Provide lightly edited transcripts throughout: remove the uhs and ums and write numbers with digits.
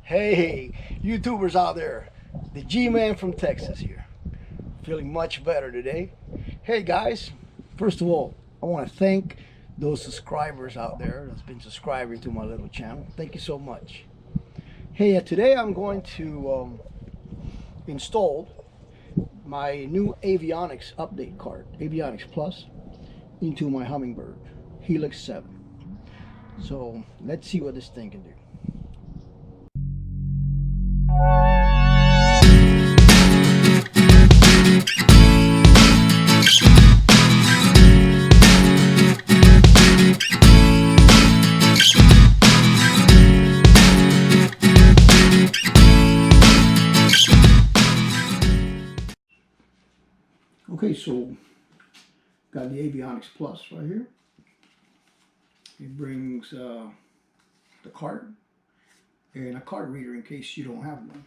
Hey, YouTubers out there, the G-Man from Texas here. Feeling much better today. Hey guys, first of all, I want to thank those subscribers out there that's been subscribing to my little channel. Thank you so much. Hey, today I'm going to install my new Avionics update card, Avionics Plus, into my Hummingbird Helix 7. So let's see what this thing can do. Okay, so got the Avionics Plus right here. It brings the card and a card reader in case you don't have one.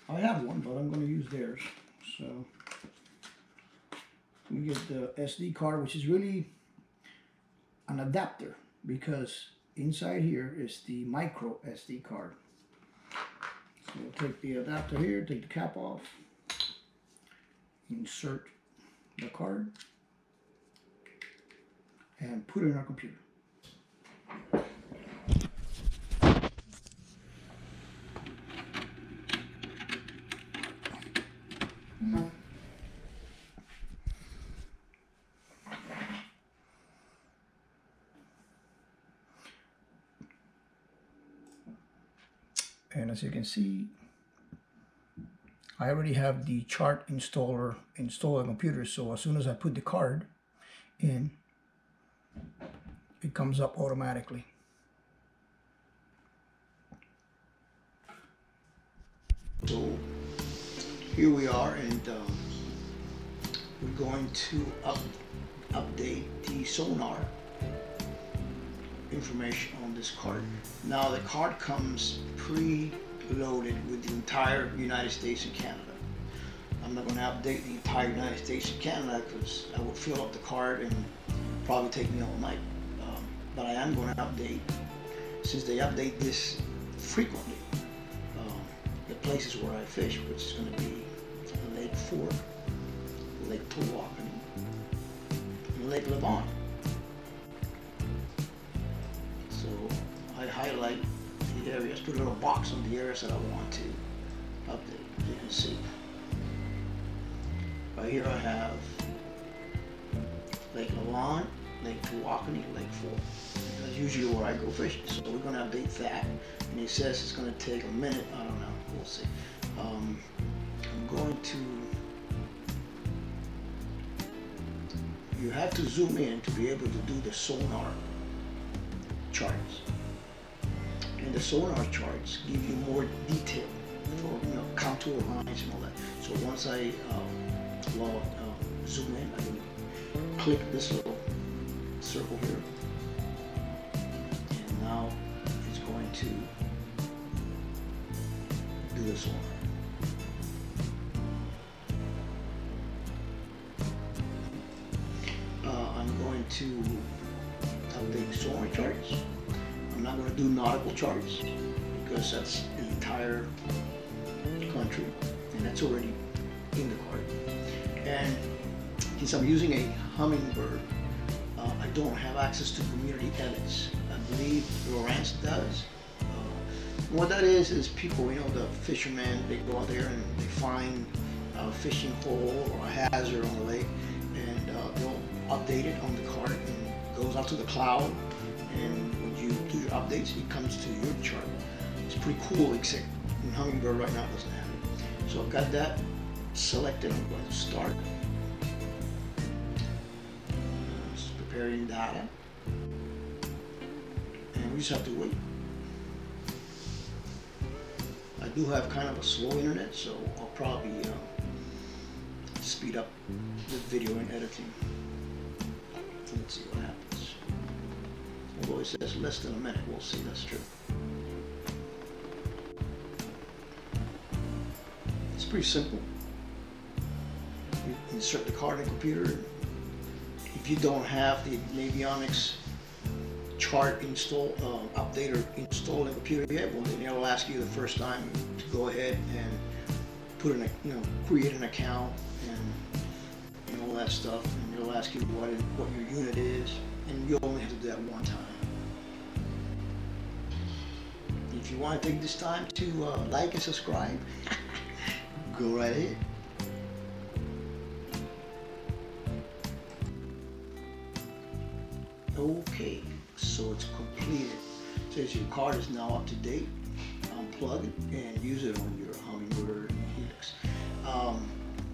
I have one, but I'm going to use theirs. So we get the SD card, which is really an adapter because inside here is the micro SD card. So we'll take the adapter here, take the cap off, insert the card, and put it in our computer. And as you can see, I already have the chart installer installed on the computer, so as soon as I put the card in, it comes up automatically. So here we are, and we're going to update the sonar information on this card. Now the card comes pre-loaded with the entire United States and Canada. I'm not going to update the entire United States and Canada because I would fill up the card and probably take me all night. But I am going to update, since they update this frequently, the places where I fish, which is going to be Lake Fork, Lake Towakani, and Lake Levant. So I highlight the areas, put a little box on the areas that I want to update. As you can see, right here I have Lake Levant, Lake Towakani, Lake Fork. That's usually where I go fishing. So we're going to update that. And it says it's going to take a minute. I don't know. We'll see. I'm going to. You have to zoom in to be able to do the sonar charts. And the sonar charts give you more detail for contour lines and all that. So once I zoom in, I can click this little circle here, and now it's going to do the sonar. I'm going to update the sonar charts. I'm not going to do nautical charts because that's the entire country and that's already in the card. And since I'm using a Hummingbird, I don't have access to community edits. I believe Lowrance does. What that is people, the fishermen, they go out there and they find a fishing hole or a hazard on the lake, and they'll update it on the card, and it goes out to the cloud, and when you do your updates, it comes to your chart. It's pretty cool, except in Hummingbird right now it doesn't have it. So I've got that selected. I'm going to start. Preparing data, and we just have to wait. I do have kind of a slow internet, so I'll probably speed up the video and editing. Let's see what happens. Although it says less than a minute, we'll see. That's true. It's pretty simple. You insert the card in the computer. If you don't have the Navionics chart install, update or install in the computer yet, well then it'll ask you the first time to go ahead and put in create an account and all that stuff, and it'll ask you what your unit is, and you'll only have to do that one time. If you want to take this time to like and subscribe, go right ahead. Okay, so it's completed. It says your card is now up to date. Unplug it and use it on your Hummingbird Helix.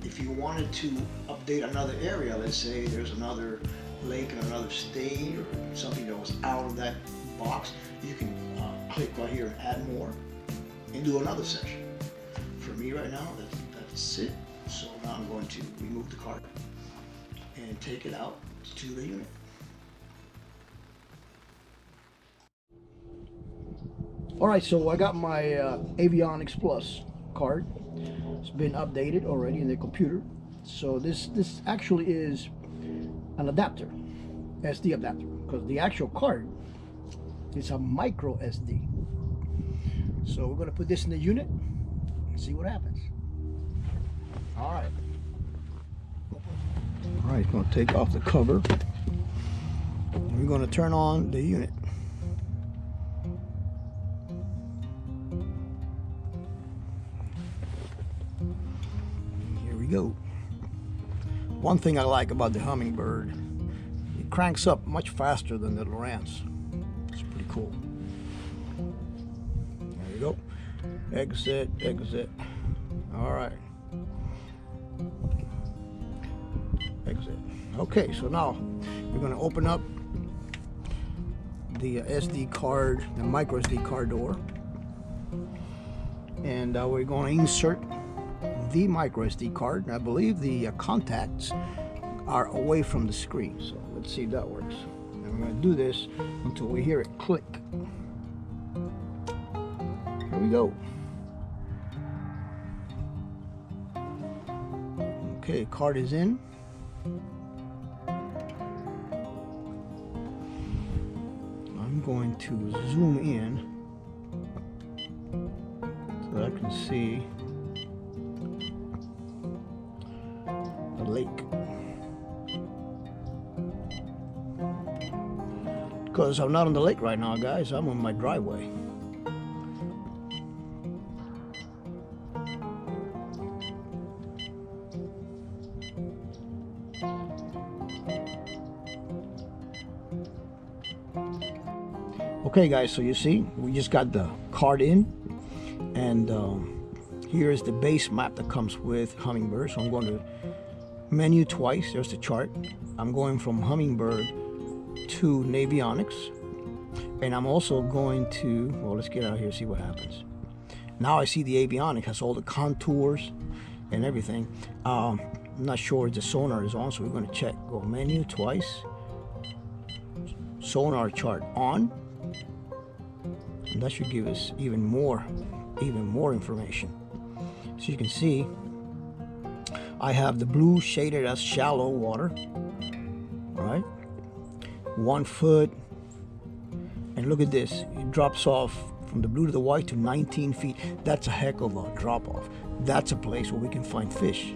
If you wanted to update another area, let's say there's another lake in another state or something that was out of that box, you can click right here and add more and do another section. For me right now, that's it. So now I'm going to remove the card and take it out to the unit. Alright, so I got my Avionics Plus card. It's been updated already in the computer. So this actually is an adapter, SD adapter, because the actual card is a micro SD. So we're going to put this in the unit and see what happens. Alright. Alright, going to take off the cover. And we're going to turn on the unit. Go. One thing I like about the Hummingbird, it cranks up much faster than the Lowrance. It's pretty cool. There you go. Exit, exit. All right. Exit. Okay, so now we're going to open up the SD card, the micro SD card door, and we're going to insert the micro SD card. I believe the contacts are away from the screen, so let's see if that works. And we're going to do this until we hear it click. Here we go. Okay, card is in. I'm going to zoom in so that I can see lake, because I'm not on the lake right now, guys. I'm on my driveway. Okay guys, so you see we just got the card in, and here is the base map that comes with Hummingbird. So I'm going to menu twice. There's the chart. I'm going from Hummingbird to Navionics, and I'm also going to, well, let's get out here and see what happens. Now I see the Avionics has all the contours and everything. I'm not sure if the sonar is on, so we're going to check. Go menu twice, sonar chart on, and that should give us even more information. So you can see I have the blue shaded as shallow water, right? 1 foot, and look at this, it drops off from the blue to the white to 19 feet. That's a heck of a drop off. That's a place where we can find fish.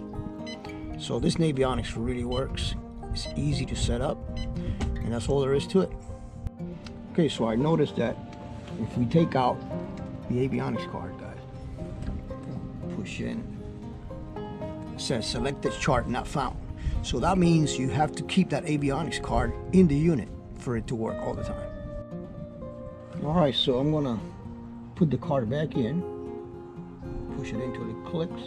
So this Navionics really works. It's easy to set up, and that's all there is to it. Okay, so I noticed that if we take out the Avionics card, guys, push in, it says selected chart not found. So that means you have to keep that Avionics card in the unit for it to work all the time. Alright, so I'm gonna put the card back in, push it until it clicks.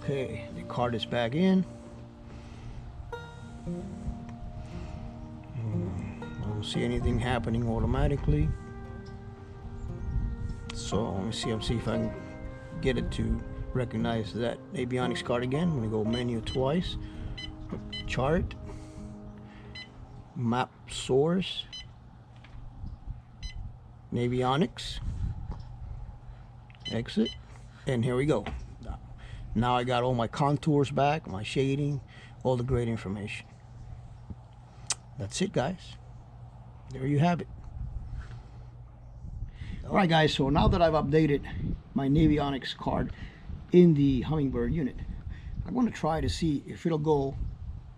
Okay, the card is back in. I don't see anything happening automatically. So let me see if I can get it to recognize that Avionics card again. I'm going to go menu twice, chart, map source, Navionics, exit, and here we go. Now I got all my contours back, my shading, all the great information. That's it, guys. there you have it. Alright guys, so now that I've updated my Navionics card in the Hummingbird unit, I'm going to try to see if it'll go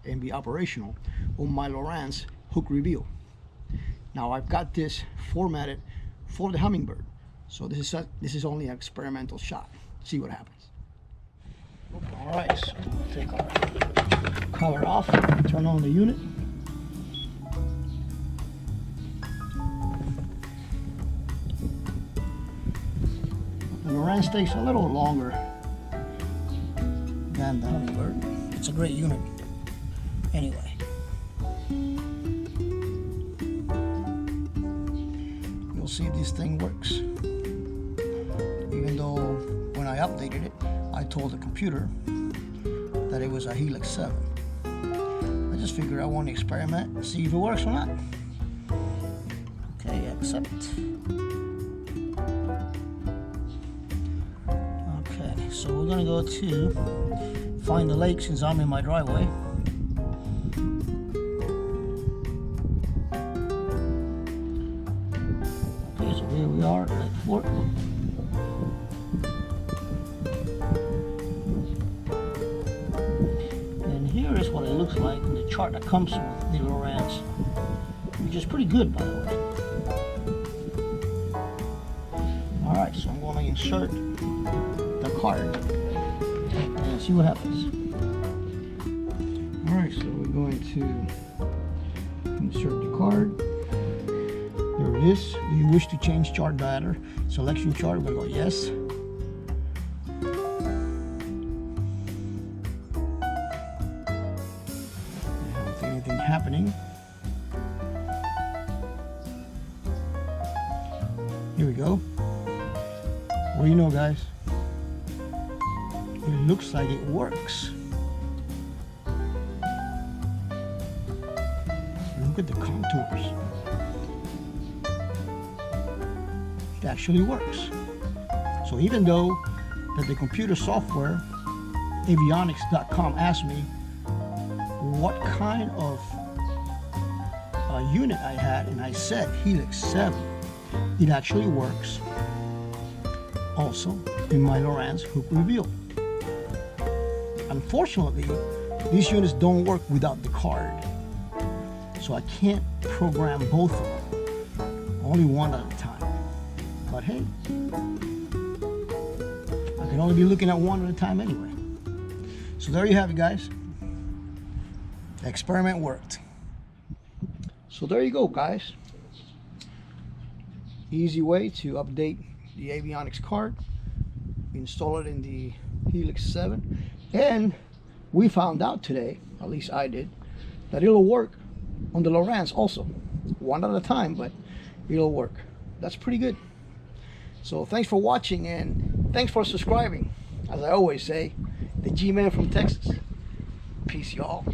and be operational on my Lowrance hook reveal. Now I've got this formatted for the Hummingbird, so this is only an experimental shot. See what happens. Alright, so we'll take our cover off, turn on the unit. The Lowrance takes a little longer than the Hummingbird. It's a great unit anyway. We'll see if this thing works. Even though when I updated it, I told the computer that it was a Helix 7. I just figured I want to experiment and see if it works or not. Okay, accept. Okay, so we're gonna go to find the lake since I'm in my driveway. Okay, so here we are, Lake Fort. Here's what it looks like in the chart that comes with the Lowrance, which is pretty good, by the way. Alright, so I'm going to insert the card and see what happens. Alright, so we're going to insert the card. There it is. Do you wish to change chart data? Selection chart, we're going to go yes. Anything happening. Here we go. What do you know, guys? It looks like it works. Look at the contours. It actually works. So even though that the computer software Avionics.com asked me what kind of unit I had, and I said Helix 7, it actually works also in my Lowrance hook reveal. Unfortunately, these units don't work without the card, so I can't program both of them, only one at a time. But hey, I can only be looking at one at a time anyway. So there you have it, guys. The experiment worked. So there you go, guys. Easy way to update the Avionics card. Install it in the Helix 7. And we found out today, at least I did, that it'll work on the Lowrance also. One at a time, but it'll work. That's pretty good. So thanks for watching and thanks for subscribing. As I always say, the Gman from Texas. Peace, y'all.